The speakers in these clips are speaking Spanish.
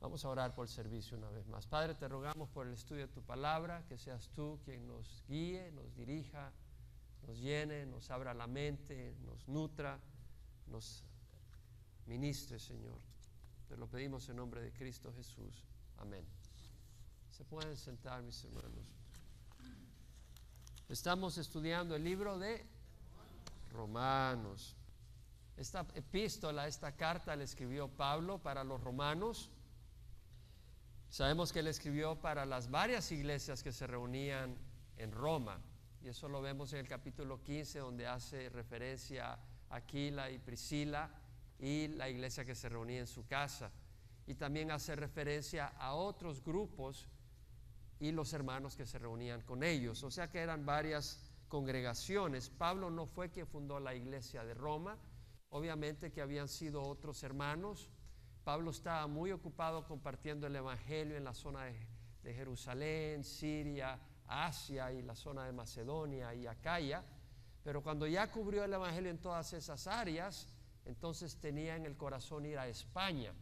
Vamos a orar por el servicio una vez más. Padre, te rogamos por el estudio de tu palabra, que seas tú quien nos guíe, nos dirija, nos llene, nos abra la mente, nos nutra, nos ministre, Señor. Te lo pedimos en nombre de Cristo Jesús. Amén. Se pueden sentar, mis hermanos. Estamos estudiando el libro de Romanos. Esta epístola, esta carta la escribió Pablo para los romanos. Sabemos que él escribió para las varias iglesias que se reunían en Roma, y eso lo vemos en el capítulo 15, donde hace referencia a Aquila y Priscila y la iglesia que se reunía en su casa, y también hace referencia a otros grupos y los hermanos que se reunían con ellos, o sea que eran varias congregaciones. Pablo no fue quien fundó la iglesia de Roma, obviamente que habían sido otros hermanos. Pablo estaba muy ocupado compartiendo el evangelio en la zona de Jerusalén, Siria, Asia y la zona de Macedonia y Acaya, pero cuando ya cubrió el evangelio en todas esas áreas, entonces tenía en el corazón ir a España,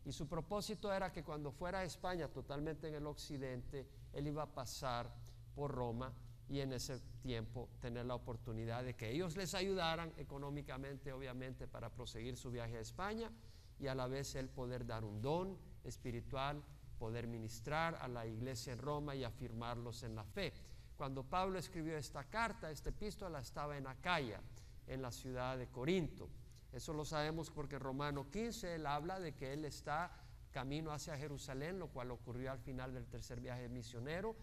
y su propósito era que cuando fuera a España, totalmente en el occidente, él iba a pasar por Roma y en ese tiempo tener la oportunidad de que ellos les ayudaran económicamente, obviamente, para proseguir su viaje a España, y a la vez él poder dar un don espiritual, poder ministrar a la iglesia en Roma y afirmarlos en la fe. Cuando Pablo escribió esta carta, esta epístola, estaba en Acaya, en la ciudad de Corinto. Eso lo sabemos porque en Romano 15 él habla de que él está camino hacia Jerusalén, lo cual ocurrió al final del tercer viaje misionero,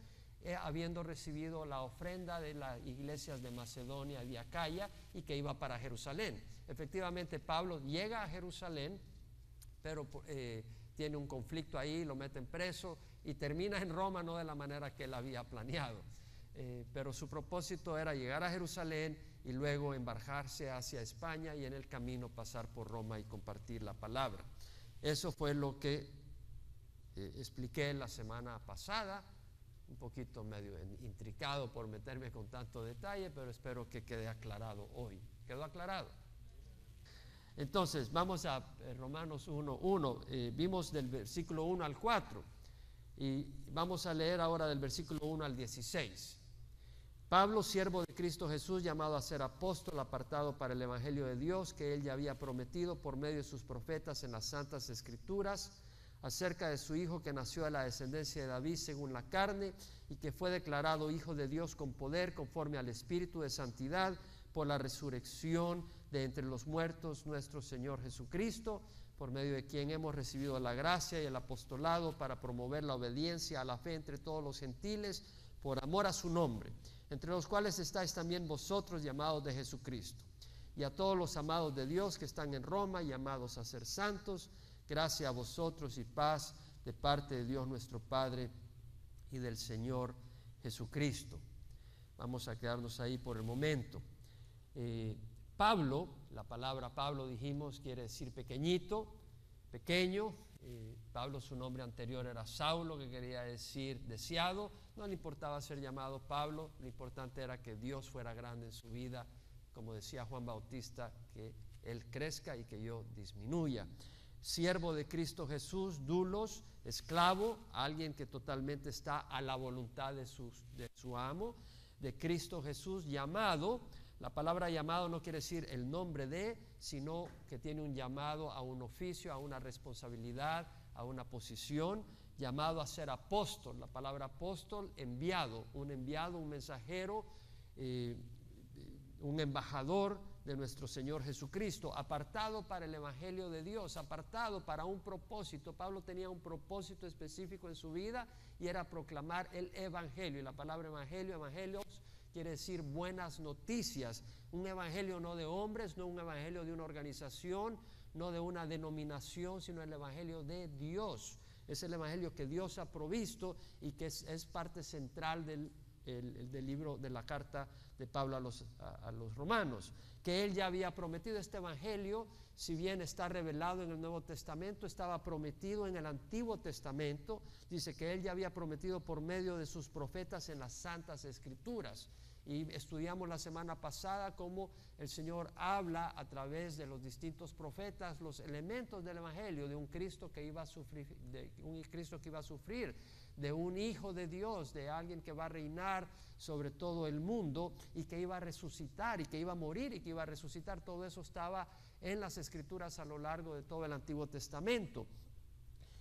habiendo recibido la ofrenda de las iglesias de Macedonia y de Acaya, y que iba para Jerusalén. Efectivamente, Pablo llega a Jerusalén, pero tiene un conflicto ahí, lo meten preso y termina en Roma, no de la manera que él había planeado. Pero su propósito era llegar a Jerusalén y luego embarcarse hacia España, y en el camino pasar por Roma y compartir la palabra. Eso fue lo que expliqué la semana pasada, un poquito medio intricado por meterme con tanto detalle, pero espero que quede aclarado hoy. ¿Quedó aclarado? Entonces, vamos a Romanos 1:1. Vimos del versículo 1 al 4 y vamos a leer ahora del versículo 1 al 16. Pablo, siervo de Cristo Jesús, llamado a ser apóstol, apartado para el evangelio de Dios, que él ya había prometido por medio de sus profetas en las santas escrituras, acerca de su Hijo, que nació de la descendencia de David según la carne, y que fue declarado Hijo de Dios con poder, conforme al Espíritu de santidad, por la resurrección de entre los muertos, nuestro Señor Jesucristo, por medio de quien hemos recibido la gracia y el apostolado para promover la obediencia a la fe entre todos los gentiles, por amor a su nombre, entre los cuales estáis también vosotros, llamados de Jesucristo. Y a todos los amados de Dios que están en Roma, llamados a ser santos, gracia a vosotros y paz de parte de Dios nuestro Padre y del Señor Jesucristo. Vamos a quedarnos ahí por el momento. Pablo, la palabra Pablo, dijimos, quiere decir pequeñito, pequeño. Pablo, su nombre anterior era Saulo, que quería decir deseado. No le importaba ser llamado Pablo, lo importante era que Dios fuera grande en su vida, como decía Juan Bautista, que él crezca y que yo disminuya. Siervo de Cristo Jesús, doulos, esclavo, alguien que totalmente está a la voluntad de su amo, de Cristo Jesús, llamado. La palabra llamado no quiere decir el nombre de, sino que tiene un llamado a un oficio, a una responsabilidad, a una posición, llamado a ser apóstol. La palabra apóstol, enviado, un mensajero, un embajador de nuestro Señor Jesucristo, apartado para el evangelio de Dios, apartado para un propósito. Pablo tenía un propósito específico en su vida, y era proclamar el evangelio. Y la palabra evangelio, evangelios, quiere decir buenas noticias. Un evangelio no de hombres, no un evangelio de una organización, no de una denominación, sino el evangelio de Dios. Es el evangelio que Dios ha provisto y que es parte central del libro de la carta de Pablo a los romanos, que él ya había prometido. Este evangelio, si bien está revelado en el Nuevo Testamento, estaba prometido en el Antiguo Testamento. Dice que él ya había prometido por medio de sus profetas en las santas escrituras, y estudiamos la semana pasada cómo el Señor habla a través de los distintos profetas los elementos del Evangelio de un Cristo que iba a sufrir, de un Hijo de Dios, de alguien que va a reinar sobre todo el mundo y que iba a resucitar y que iba a morir y que iba a resucitar. Todo eso estaba en las Escrituras a lo largo de todo el Antiguo Testamento.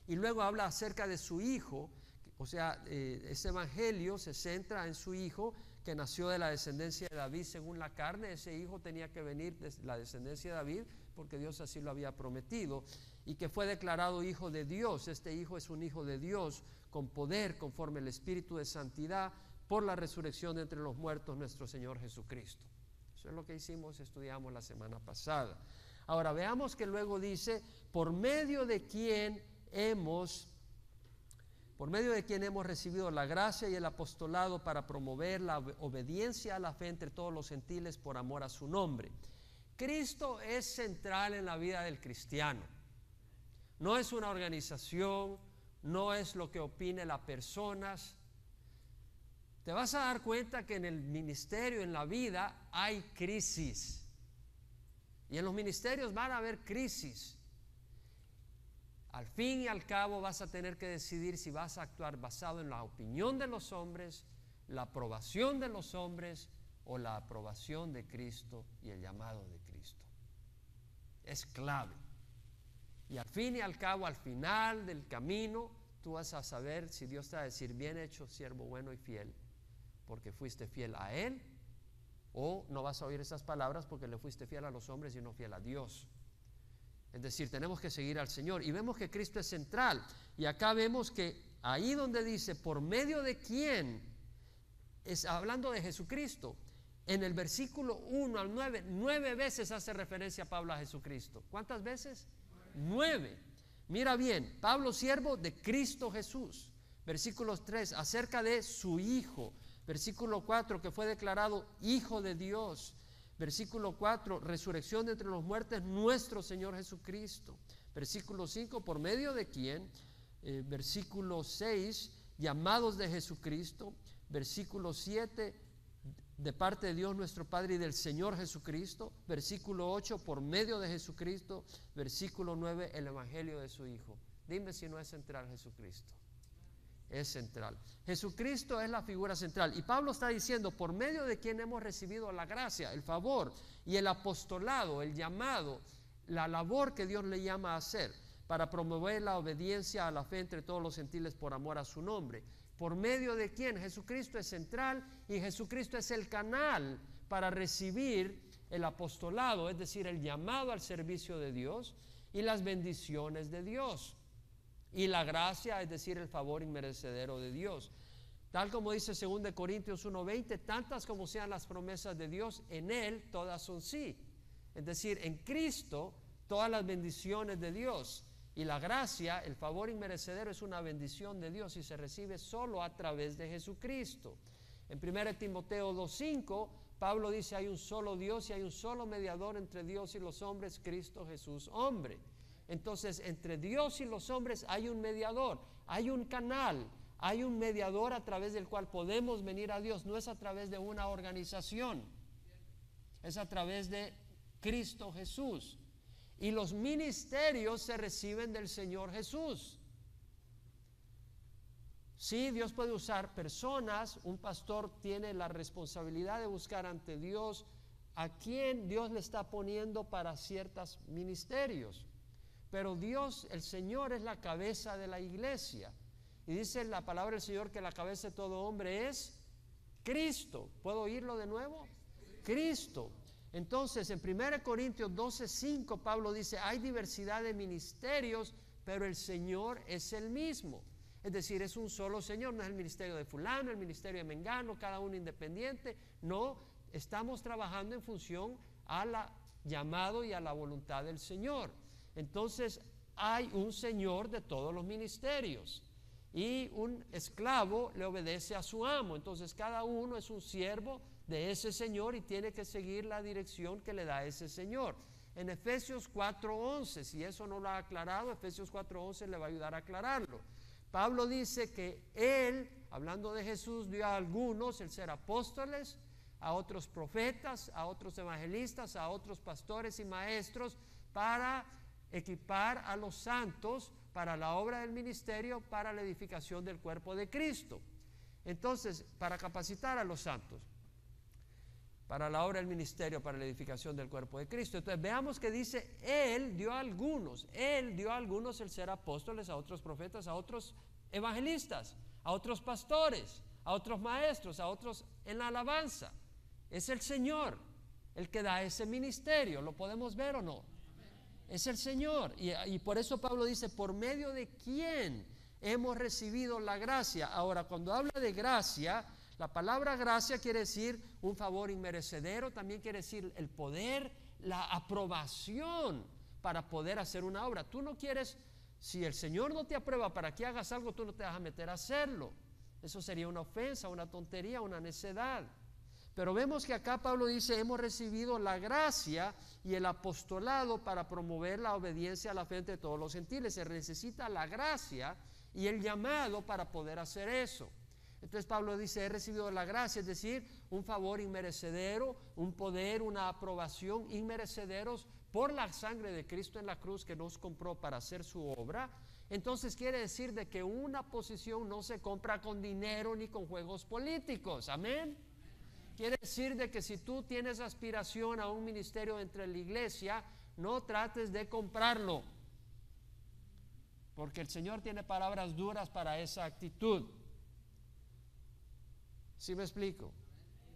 Y luego habla acerca de su Hijo, o sea, ese Evangelio se centra en su Hijo que nació de la descendencia de David según la carne. Ese Hijo tenía que venir de la descendencia de David porque Dios así lo había prometido, y que fue declarado Hijo de Dios. Este Hijo es un Hijo de Dios con poder conforme el Espíritu de santidad por la resurrección de entre los muertos, nuestro Señor Jesucristo. Eso es lo que estudiamos la semana pasada. Ahora veamos que luego dice, por medio de quien hemos recibido la gracia y el apostolado para promover la obediencia a la fe entre todos los gentiles por amor a su nombre. Cristo es central en la vida del cristiano. No es una organización, no es lo que opinen las personas. Te vas a dar cuenta que en el ministerio, en la vida, hay crisis. Y en los ministerios van a haber crisis. Al fin y al cabo vas a tener que decidir si vas a actuar basado en la opinión de los hombres, la aprobación de los hombres o la aprobación de Cristo y el llamado de Cristo. Es clave. Y al fin y al cabo, al final del camino, tú vas a saber si Dios te va a decir, bien hecho, siervo bueno y fiel, porque fuiste fiel a Él, o no vas a oír esas palabras porque le fuiste fiel a los hombres y no fiel a Dios. Es decir, tenemos que seguir al Señor, y vemos que Cristo es central, y acá vemos que ahí donde dice, por medio de quién, es hablando de Jesucristo. En el versículo 1 al 9, 9 veces hace referencia Pablo a Jesucristo. ¿Cuántas veces? 9. Mira bien, Pablo, siervo de Cristo Jesús. Versículo 3, acerca de su Hijo. Versículo 4, que fue declarado Hijo de Dios. Versículo 4, resurrección de entre los muertos, nuestro Señor Jesucristo. Versículo 5, por medio de quién. Versículo 6, llamados de Jesucristo. Versículo 7, de parte de Dios nuestro Padre y del Señor Jesucristo. Versículo 8, por medio de Jesucristo. Versículo 9, el Evangelio de su Hijo. Dime si no es central Jesucristo. Es central. Jesucristo es la figura central. Y Pablo está diciendo, por medio de quien hemos recibido la gracia, el favor y el apostolado, el llamado, la labor que Dios le llama a hacer para promover la obediencia a la fe entre todos los gentiles por amor a su nombre. Por medio de quien Jesucristo es central, y Jesucristo es el canal para recibir el apostolado, es decir, el llamado al servicio de Dios y las bendiciones de Dios. Y la gracia, es decir, el favor inmerecedero de Dios. Tal como dice 2 Corintios 1:20, tantas como sean las promesas de Dios, en Él todas son sí. Es decir, en Cristo todas las bendiciones de Dios. Y la gracia, el favor inmerecedero, es una bendición de Dios y se recibe solo a través de Jesucristo. En 1 Timoteo 2:5, Pablo dice, hay un solo Dios y hay un solo mediador entre Dios y los hombres, Cristo Jesús, hombre. Entonces, entre Dios y los hombres hay un mediador, hay un canal, hay un mediador a través del cual podemos venir a Dios. No es a través de una organización, es a través de Cristo Jesús. Y los ministerios se reciben del Señor Jesús. Sí, Dios puede usar personas. Un pastor tiene la responsabilidad de buscar ante Dios a quien Dios le está poniendo para ciertos ministerios. Pero Dios, el Señor, es la cabeza de la iglesia. Y dice la palabra del Señor que la cabeza de todo hombre es Cristo. ¿Puedo oírlo de nuevo? Cristo. Entonces, en 1 Corintios 12:5, Pablo dice, hay diversidad de ministerios, pero el Señor es el mismo. Es decir, es un solo Señor, no es el ministerio de fulano, el ministerio de mengano, cada uno independiente. No, estamos trabajando en función a la llamado y a la voluntad del Señor. Entonces, hay un Señor de todos los ministerios. Y un esclavo le obedece a su amo. Entonces, cada uno es un siervo de ese Señor y tiene que seguir la dirección que le da ese Señor. En Efesios 4:11, si eso no lo ha aclarado, Efesios 4:11 le va a ayudar a aclararlo. Pablo dice que Él, hablando de Jesús, dio a algunos el ser apóstoles, a otros profetas, a otros evangelistas, a otros pastores y maestros, para equipar a los santos para la obra del ministerio, para la edificación del cuerpo de Cristo. Entonces, para capacitar a los santos para la obra del ministerio, para la edificación del cuerpo de Cristo. Entonces veamos que dice, Él dio a algunos el ser apóstoles, a otros profetas, a otros evangelistas, a otros pastores, a otros maestros, a otros en la alabanza. Es el Señor el que da ese ministerio. ¿Lo podemos ver o no? Es el Señor. Y por eso Pablo dice, ¿por medio de quién hemos recibido la gracia? Ahora, cuando habla de gracia, la palabra gracia quiere decir un favor inmerecedero, también quiere decir el poder, la aprobación para poder hacer una obra. Tú no quieres, si el Señor no te aprueba para que hagas algo, tú no te vas a meter a hacerlo. Eso sería una ofensa, una tontería, una necedad. Pero vemos que acá Pablo dice, hemos recibido la gracia y el apostolado para promover la obediencia a la fe entre todos los gentiles. Se necesita la gracia y el llamado para poder hacer eso. Entonces Pablo dice, he recibido la gracia, es decir, un favor inmerecedero, un poder, una aprobación inmerecederos por la sangre de Cristo en la cruz que nos compró para hacer su obra. Entonces quiere decir de que una posición no se compra con dinero ni con juegos políticos. Amén. Quiere decir de que si tú tienes aspiración a un ministerio entre la iglesia, no trates de comprarlo, porque el Señor tiene palabras duras para esa actitud. ¿Sí me explico?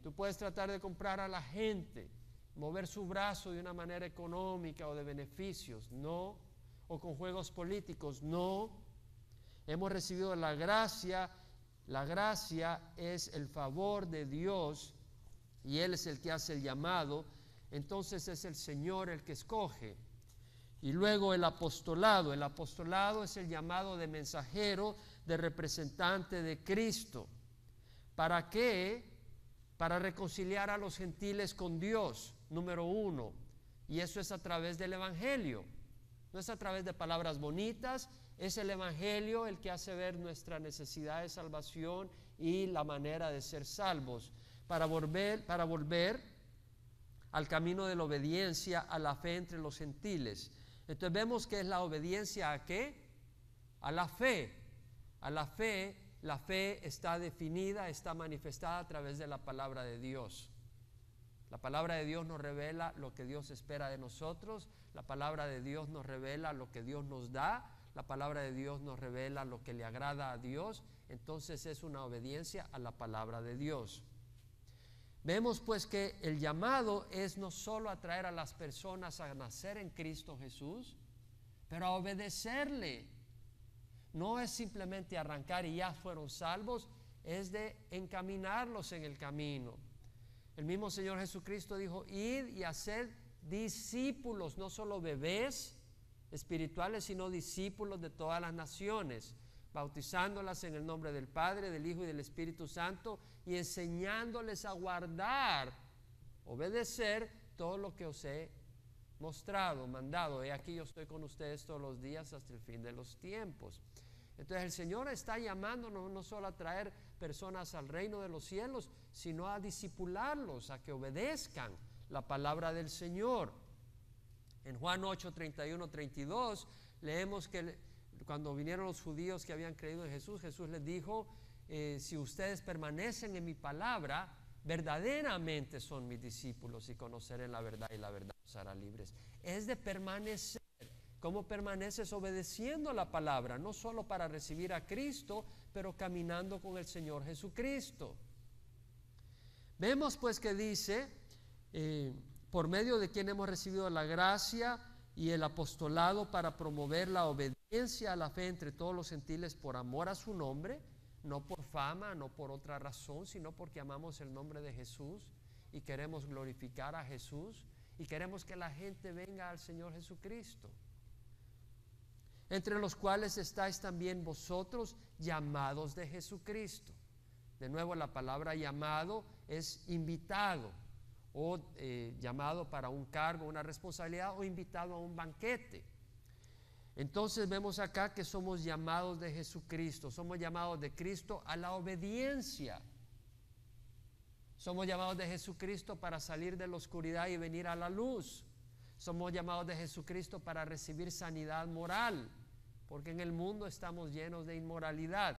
Tú puedes tratar de comprar a la gente, mover su brazo de una manera económica o de beneficios, no, o con juegos políticos, no. Hemos recibido la gracia es el favor de Dios y Él es el que hace el llamado, entonces es el Señor el que escoge. Y luego el apostolado es el llamado de mensajero, de representante de Cristo. ¿Para qué? Para reconciliar a los gentiles con Dios, número uno. Y eso es a través del Evangelio. No es a través de palabras bonitas, es el Evangelio el que hace ver nuestra necesidad de salvación y la manera de ser salvos. Para volver al camino de la obediencia a la fe entre los gentiles. Entonces vemos que es la obediencia ¿a qué? A la fe. A la fe. La fe está definida, está manifestada a través de la palabra de Dios. La palabra de Dios nos revela lo que Dios espera de nosotros. La palabra de Dios nos revela lo que Dios nos da. La palabra de Dios nos revela lo que le agrada a Dios. Entonces es una obediencia a la palabra de Dios. Vemos pues que el llamado es no solo atraer a las personas a nacer en Cristo Jesús, pero a obedecerle. No es simplemente arrancar y ya fueron salvos, es de encaminarlos en el camino. El mismo Señor Jesucristo dijo, id y haced discípulos, no solo bebés espirituales, sino discípulos de todas las naciones, bautizándolas en el nombre del Padre, del Hijo y del Espíritu Santo, y enseñándoles a guardar, obedecer todo lo que os he mostrado, mandado. He aquí yo estoy con ustedes todos los días hasta el fin de los tiempos. Entonces el Señor está llamándonos no solo a traer personas al reino de los cielos, sino a discipularlos, a que obedezcan la palabra del Señor. En Juan 8, 31, 32 leemos que cuando vinieron los judíos que habían creído en Jesús, Jesús les dijo, si ustedes permanecen en mi palabra, verdaderamente son mis discípulos y conocerán la verdad y la verdad os hará libres. Es de permanecer. ¿Cómo permaneces? Obedeciendo la palabra, no solo para recibir a Cristo, pero caminando con el Señor Jesucristo. Vemos pues que dice, por medio de quien hemos recibido la gracia y el apostolado para promover la obediencia a la fe entre todos los gentiles por amor a su nombre, no por fama, no por otra razón, sino porque amamos el nombre de Jesús y queremos glorificar a Jesús y queremos que la gente venga al Señor Jesucristo. Entre los cuales estáis también vosotros, llamados de Jesucristo. De nuevo, la palabra llamado es invitado, o llamado para un cargo, una responsabilidad, o invitado a un banquete. Entonces vemos acá que somos llamados de Jesucristo, somos llamados de Cristo a la obediencia. Somos llamados de Jesucristo para salir de la oscuridad y venir a la luz. Somos llamados de Jesucristo para recibir sanidad moral, porque en el mundo estamos llenos de inmoralidad.